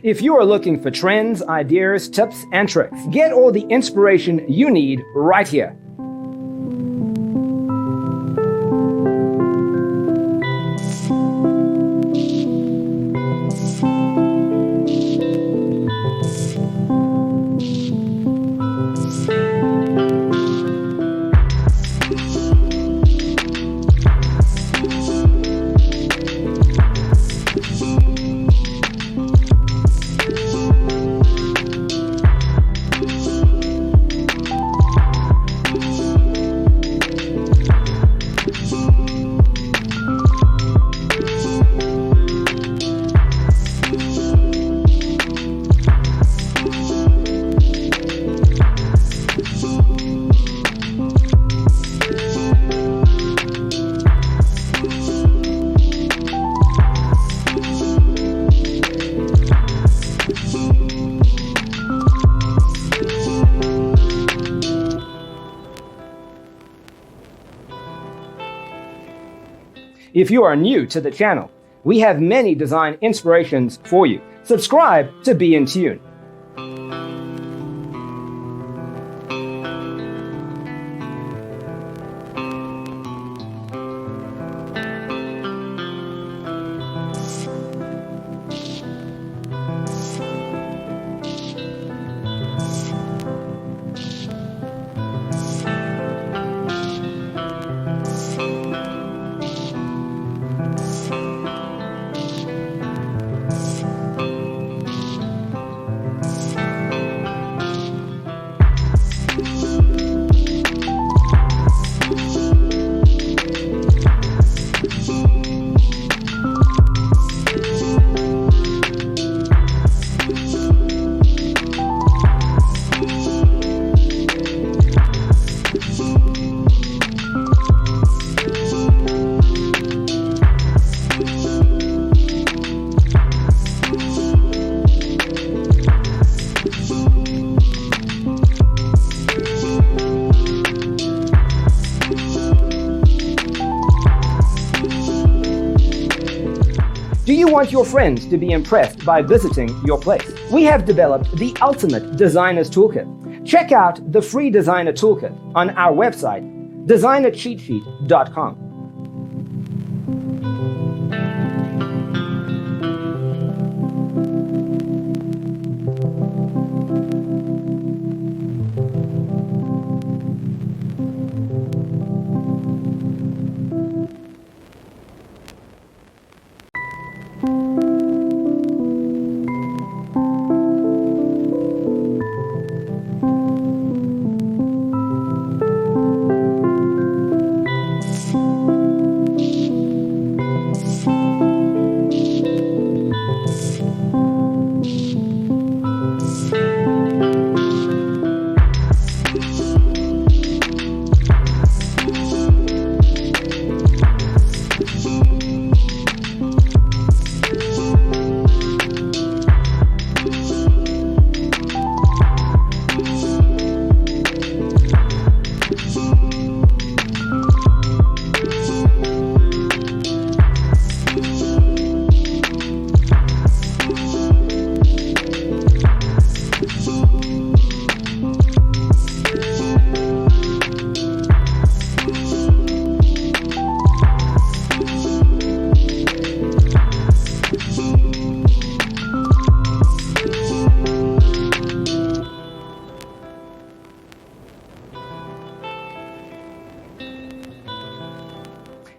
If you are looking for trends, ideas, tips, and tricks, get all the inspiration you need right here. If you are new to the channel, we have many design inspirations for you. Subscribe to be in tune. Do you want your friends to be impressed by visiting your place? We have developed the ultimate designer's toolkit. Check out the free designer toolkit on our website, designercheatsheet.com.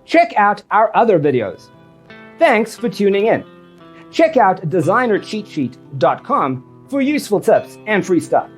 Check out our other videos. Thanks for tuning in. Check out designercheatsheet.com for useful tips and free stuff.